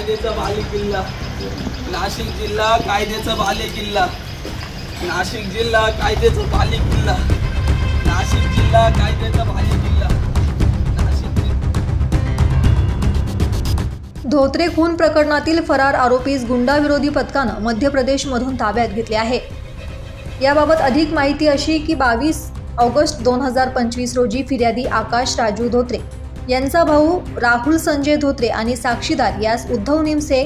कायद्याचा बालेकिल्ला, नाशिक जिल्हा कायद्याचा बालेकिल्ला, नाशिक जिल्हा कायद्याचा बालेकिल्ला, नाशिक जिल्हा कायद्याचा बालेकिल्ला, धोत्रे खून प्रकरणातील फरार आरोपीस गुंडाविरोधी पथकानं मध्य प्रदेशमधून ताब्यात घेतले आहे। याबाबत अधिक माहिती अशी की 22 ऑगस्ट 2025 रोजी फिर्यादी आकाश राजू धोत्रे यांचा भाऊ राहुल संजय धोत्रे आणि साक्षीदार यास उद्धव निमसे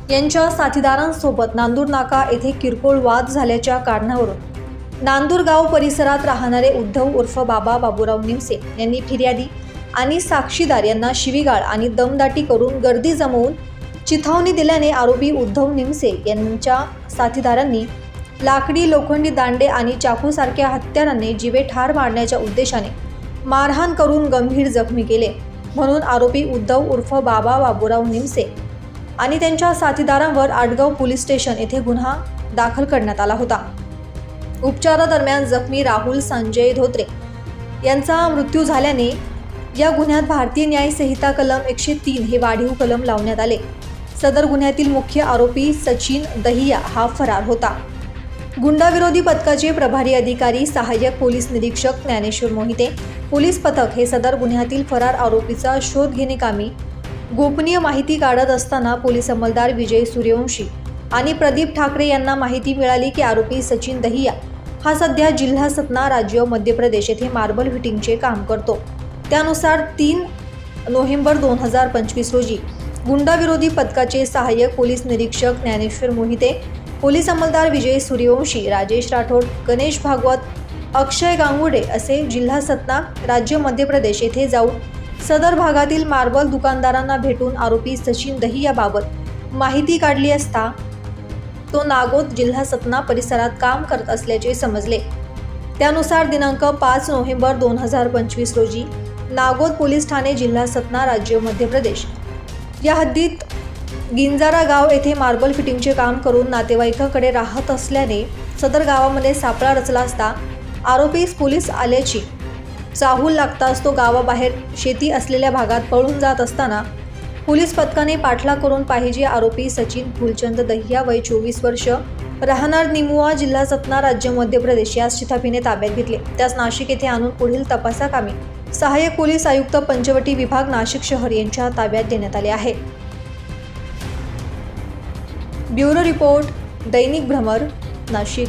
यांच्या साथीदारांसोबत नांदूर नाका येथे किरकोळ वाद झाल्याच्या कारणावरून नांदूर गाव परिसरात राहणारे उद्धव उर्फ बाबा बाबूराव निमसे यांनी फिर्यादी आणि साक्षीदार यांना शिवीगाळ आणि दमदाटी करून गर्दी जमवून चिथावणी दिल्याने आरोपी उद्धव निमसे यांच्या साथीदारांनी लाकडी, लोखंडी दांडे आणि चाकूसारख्या हत्यारांनी जीवे ठार मारण्याच्या उद्देशाने मारहाण करून गंभीर जखमी केले। म्हणून आरोपी उद्धव उर्फ बाबा बाबूराव निमसे आणि त्यांच्या साथीदारांवर आडगाव पोलीस स्टेशन येथे गुन्हा दाखल करण्यात आला होता। उपचारादरम्यान जखमी राहुल संजय धोत्रे यांचा मृत्यू झाल्याने या गुन्ह्यात भारतीय न्याय संहिता कलम 103 हे वाढीव कलम लावण्यात आले। सदर गुन्ह्यातील मुख्य आरोपी सचिन दहिया हा फरार होता। गुंडाविरोधी पथकाचे प्रभारी अधिकारी सहाय्यक पोलीस निरीक्षक ज्ञानेश्वर मोहिते पोलीस पथक हे सदर गुन्ह्यातील फरार आरोपीचा शोध घेणे कामी गोपनीय माहिती काढत असताना पोलीस अंमलदार विजय सूर्यवंशी आणि प्रदीप ठाकरे यांना माहिती मिळाली की आरोपी सचिन दहिया हा सध्या जिल्हा सतना, राज्य मध्य प्रदेश येथे मार्बल फिटिंगचे काम करतो। त्यानुसार 3 नोव्हेंबर 2025 रोजी गुंडाविरोधी पथकाचे सहाय्यक पोलीस निरीक्षक ज्ञानेश्वर मोहिते, पोलीस अंमलदार विजय सूर्यवंशी, राजेश राठोड, गणेश भागवत, अक्षय गांगुडे असे जिल्हा सतना, राज्य मध्य प्रदेश येथे जाऊन सदर भागातील मार्बल दुकानदारांना भेटून आरोपी सचिन दहियाबाबत माहिती काढली असता तो नागोद, जिल्हा सतना परिसरात काम करत असल्याचे समजले। त्यानुसार दिनांक 5 नोव्हेंबर 2025 रोजी नागोद पोलीस ठाणे, जिल्हा सतना, राज्य मध्य प्रदेश या हद्दीत गिंजारा गाव येथे मार्बल फिटिंगचे काम करून नातेवाईकांकडे राहत असल्याने सदर गावामध्ये सापळा रचला असता आरोपीस पोलीस आल्याची चाहूल लागताच तो गावाबाहेर शेती असलेल्या भागात पळून जात असताना पोलीस पथकाने पाठलाग करून पाहिजे आरोपी सचिन फुलचंद दहिया वय 24 वर्ष राहणार निमुआ, जिल्हा सतना, राज्य मध्य प्रदेश यास चिथापीने ताब्यात घेतले। त्यास नाशिक येथे आणून पुढील तपासाकामी सहाय्यक पोलीस आयुक्त पंचवटी विभाग नाशिक शहर यांच्या ताब्यात देण्यात आले आहे। ब्युरो रिपोर्ट, दैनिक भ्रमर, नाशिक।